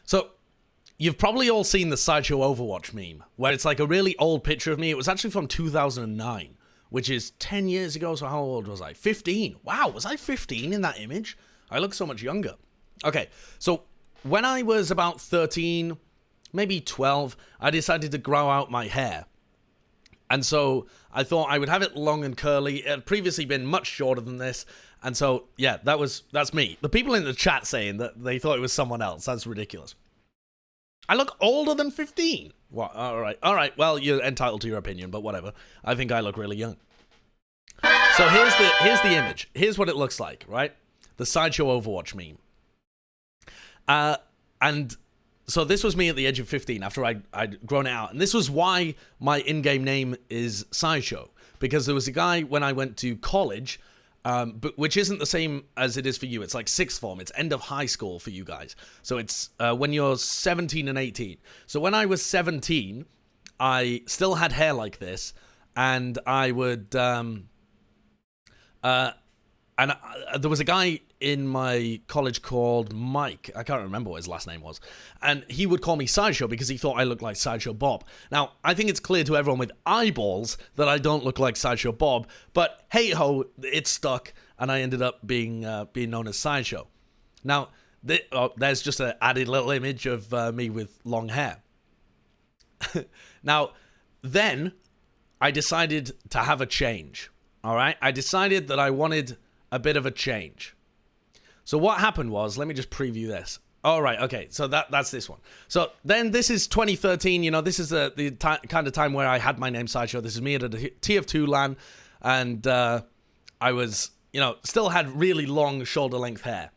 So, you've probably all seen the Sideshow Overwatch meme, where it's like a really old picture of me. It was actually from 2009, which is 10 years ago, so how old was I? 15. Wow, was I 15 in that image? I look so much younger. Okay, so when I was about 13, maybe 12, I decided to grow out my hair. And so I thought I would have it long and curly. It had previously been much shorter than this. And so, yeah, that's me. The people in the chat saying that they thought it was someone else, that's ridiculous. I look older than 15. Well, all right. Well, you're entitled to your opinion, but whatever. I think I look really young. So here's the image. Here's what it looks like, right? The Sideshow Overwatch meme. And so this was me at the age of 15 after I'd grown it out. And this was why my in-game name is Sideshow. Because there was a guy when I went to college, but which isn't the same as it is for you. It's like sixth form. It's end of high school for you guys. So it's when you're 17 and 18. So when I was 17, I still had hair like this. And I would... there was a guy in my college called Mike. I can't remember what his last name was. And he would call me Sideshow because he thought I looked like Sideshow Bob. Now, I think it's clear to everyone with eyeballs that I don't look like Sideshow Bob. But hey-ho, it stuck, and I ended up being known as Sideshow. Now, there's just an added little image of me with long hair. Now, then I decided to have a change. All right? I decided that I wanted a bit of a change. So what happened was, let me just preview this. All right, okay, so that's this one. So then this is 2013, you know, this is the kind of time where I had my name Sideshow. This is me at a TF2 LAN, and I was, you know, still had really long shoulder-length hair.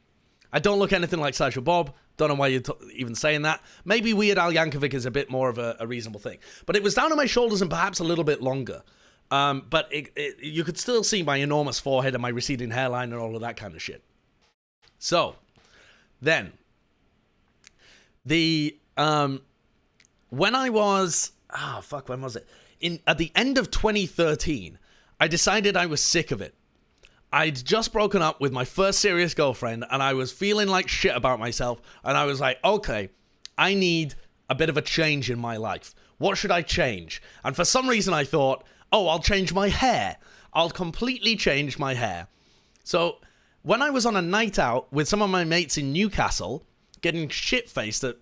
I don't look anything like Sideshow Bob. Don't know why you're even saying that. Maybe Weird Al Yankovic is a bit more of a reasonable thing. But it was down to my shoulders and perhaps a little bit longer. But you could still see my enormous forehead and my receding hairline and all of that kind of shit. So, then, when I was, when was it? At the end of 2013, I decided I was sick of it. I'd just broken up with my first serious girlfriend, and I was feeling like shit about myself, and I was like, okay, I need a bit of a change in my life. What should I change? And for some reason I thought, oh, I'll change my hair. I'll completely change my hair. So when I was on a night out with some of my mates in Newcastle, getting shit-faced at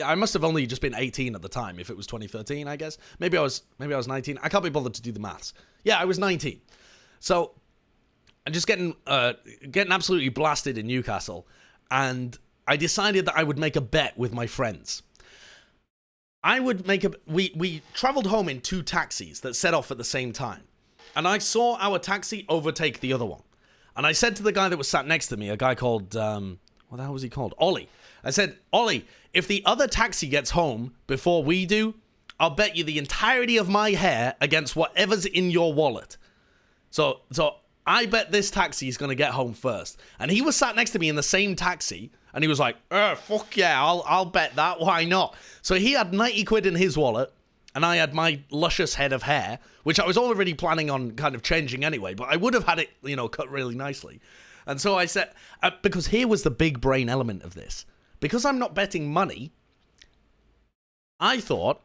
I must have only just been 18 at the time, if it was 2013, I guess. Maybe I was 19. I can't be bothered to do the maths. Yeah, I was 19. So I'm just getting absolutely blasted in Newcastle, and I decided that I would make a bet with my friends. We traveled home in 2 taxis that set off at the same time. And I saw our taxi overtake the other one. And I said to the guy that was sat next to me, a guy called, what the hell was he called? Ollie. I said, Ollie, if the other taxi gets home before we do, I'll bet you the entirety of my hair against whatever's in your wallet. So I bet this taxi is going to get home first. And he was sat next to me in the same taxi. And he was like, fuck yeah, I'll bet that. Why not? So he had 90 quid in his wallet. And I had my luscious head of hair, which I was already planning on kind of changing anyway. But I would have had it, you know, cut really nicely. And so I said, because here was the big brain element of this. Because I'm not betting money, I thought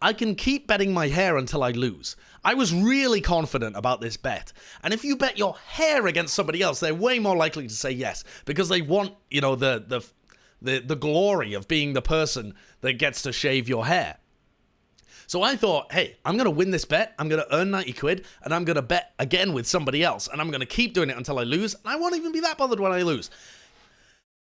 I can keep betting my hair until I lose. I was really confident about this bet. And if you bet your hair against somebody else, they're way more likely to say yes. Because they want, you know, the glory of being the person that gets to shave your hair. So I thought, hey, I'm going to win this bet. I'm going to earn 90 quid. And I'm going to bet again with somebody else. And I'm going to keep doing it until I lose. And I won't even be that bothered when I lose.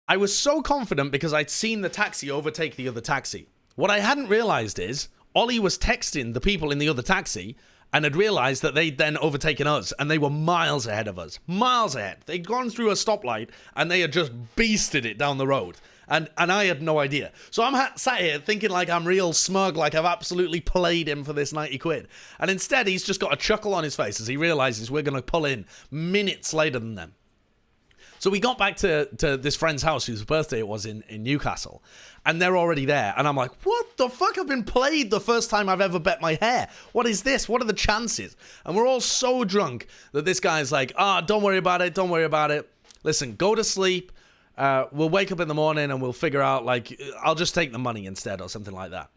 I was so confident because I'd seen the taxi overtake the other taxi. What I hadn't realized is Ollie was texting the people in the other taxi and had realized that they'd then overtaken us, and they were miles ahead of us. Miles ahead. They'd gone through a stoplight, and they had just beasted it down the road. And I had no idea. So I'm sat here thinking like I'm real smug, like I've absolutely played him for this 90 quid. And instead, he's just got a chuckle on his face as he realizes we're going to pull in minutes later than them. So we got back to this friend's house whose birthday it was in Newcastle. And they're already there. And I'm like, what the fuck? I've been played the first time I've ever bet my hair. What is this? What are the chances? And we're all so drunk that this guy's like, don't worry about it. Don't worry about it. Listen, go to sleep. we'll wake up in the morning and we'll figure out, like, I'll just take the money instead or something like that.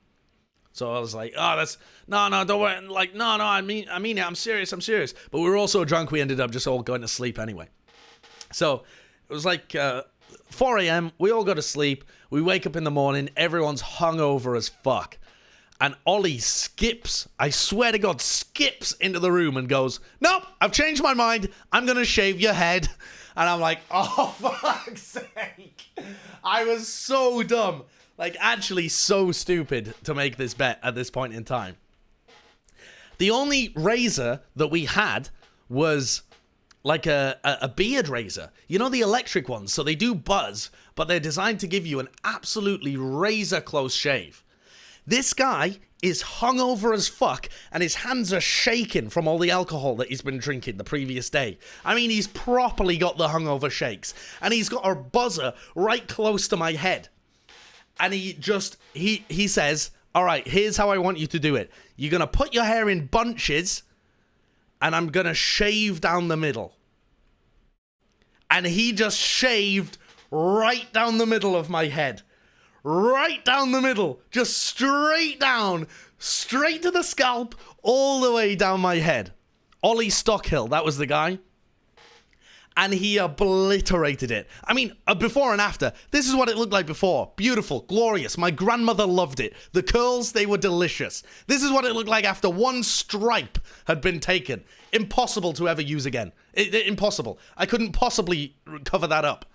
So I was like, oh, that's, no, don't worry. Like, no, I mean it. I'm serious. But we were all so drunk, we ended up just all going to sleep anyway. So it was like 4 a.m. We all go to sleep. We wake up in the morning. Everyone's hungover as fuck. And Ollie skips, I swear to God, skips into the room and goes, nope, I've changed my mind. I'm going to shave your head. And I'm like, oh, fuck's sake. I was so dumb. Like, actually so stupid to make this bet at this point in time. The only razor that we had was like a beard razor. You know, the electric ones. So they do buzz, but they're designed to give you an absolutely razor close shave. This guy is hungover as fuck, and his hands are shaking from all the alcohol that he's been drinking the previous day. I mean, he's properly got the hungover shakes, and he's got a buzzer right close to my head. And he says, all right, here's how I want you to do it. You're going to put your hair in bunches, and I'm going to shave down the middle. And he just shaved right down the middle of my head. Right down the middle, just straight down, straight to the scalp, all the way down my head. Ollie Stockhill, that was the guy. And he obliterated it. I mean, before and after, this is what it looked like before. Beautiful, glorious. My grandmother loved it. The curls, they were delicious. This is what it looked like after one stripe had been taken. Impossible to ever use again. Impossible. I couldn't possibly cover that up.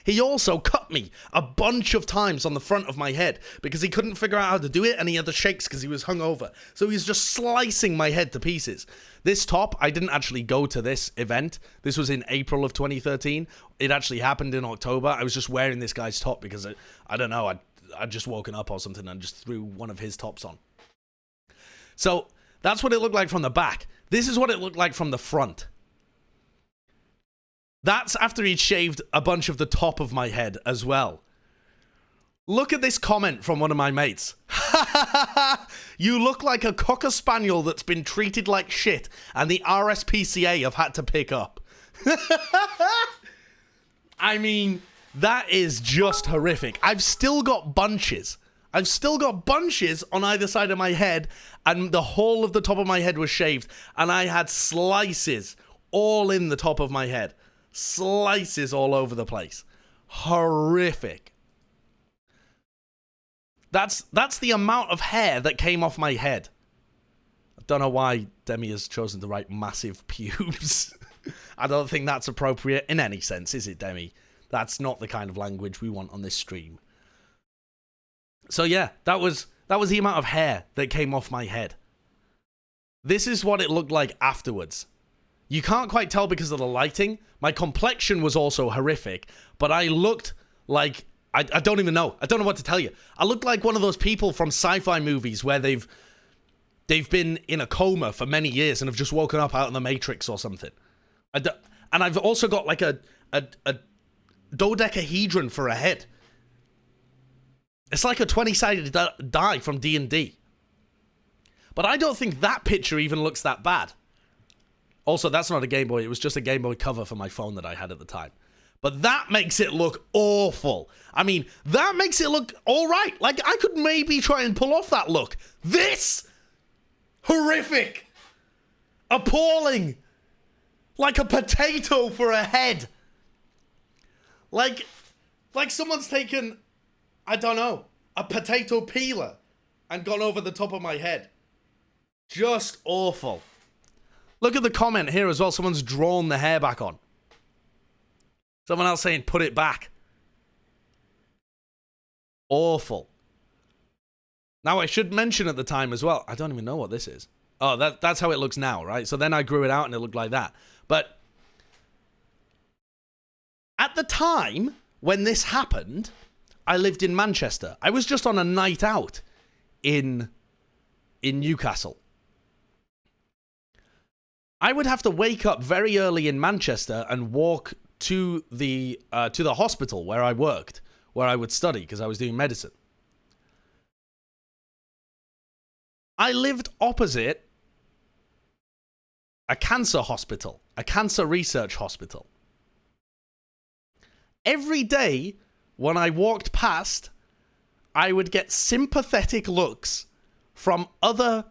He also cut me a bunch of times on the front of my head because he couldn't figure out how to do it, and he had the shakes because he was hungover. So he was just slicing my head to pieces. This top, I didn't actually go to this event. This was in April of 2013. It actually happened in October. I was just wearing this guy's top because, I don't know, I'd just woken up or something and just threw one of his tops on. So that's what it looked like from the back. This is what it looked like from the front. That's after he'd shaved a bunch of the top of my head as well. Look at this comment from one of my mates. You look like a Cocker Spaniel that's been treated like shit and the RSPCA have had to pick up. I mean, that is just horrific. I've still got bunches. On either side of my head, and the whole of the top of my head was shaved, and I had slices all in the top of my head. Slices all over the place. Horrific. That's the amount of hair that came off my head. I don't know why Demi has chosen to write massive pubes. I don't think that's appropriate in any sense, is it, Demi? That's not the kind of language we want on this stream. So yeah, that was the amount of hair that came off my head. This is what it looked like afterwards. You can't quite tell because of the lighting. My complexion was also horrific, but I looked like, I don't even know. I don't know what to tell you. I looked like one of those people from sci-fi movies where they've been in a coma for many years and have just woken up out in the Matrix or something. And I've also got like a dodecahedron for a head. It's like a 20-sided die from D&D. But I don't think that picture even looks that bad. Also, that's not a Game Boy. It was just a Game Boy cover for my phone that I had at the time. But that makes it look awful. I mean, that makes it look all right. Like, I could maybe try and pull off that look. This? Horrific. Appalling. Like a potato for a head. Like someone's taken, I don't know, a potato peeler and gone over the top of my head. Just awful. Look at the comment here as well. Someone's drawn the hair back on. Someone else saying, put it back. Awful. Now, I should mention at the time as well, I don't even know what this is. Oh, that's how it looks now, right? So then I grew it out and it looked like that. But at the time when this happened, I lived in Manchester. I was just on a night out in Newcastle. I would have to wake up very early in Manchester and walk to the hospital where I worked, where I would study because I was doing medicine. I lived opposite a cancer hospital, a cancer research hospital. every day when I walked past, I would get sympathetic looks from other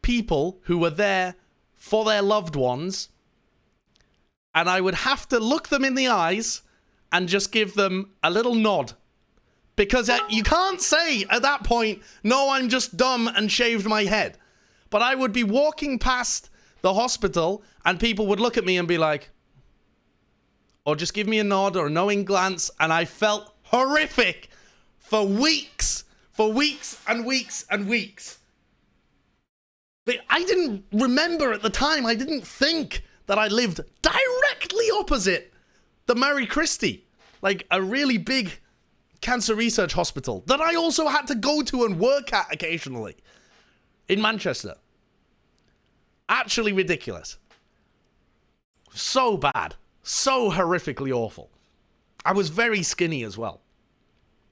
people who were there for their loved ones, and I would have to look them in the eyes and just give them a little nod. Because you can't say at that point, no, I'm just dumb and shaved my head. But I would be walking past the hospital and people would look at me and be like, or just give me a nod or a knowing glance, and I felt horrific for weeks and weeks and weeks. But I didn't remember at the time, I didn't think that I lived directly opposite the Mary Christie, like a really big cancer research hospital that I also had to go to and work at occasionally in Manchester. Actually ridiculous. So bad. So horrifically awful. I was very skinny as well.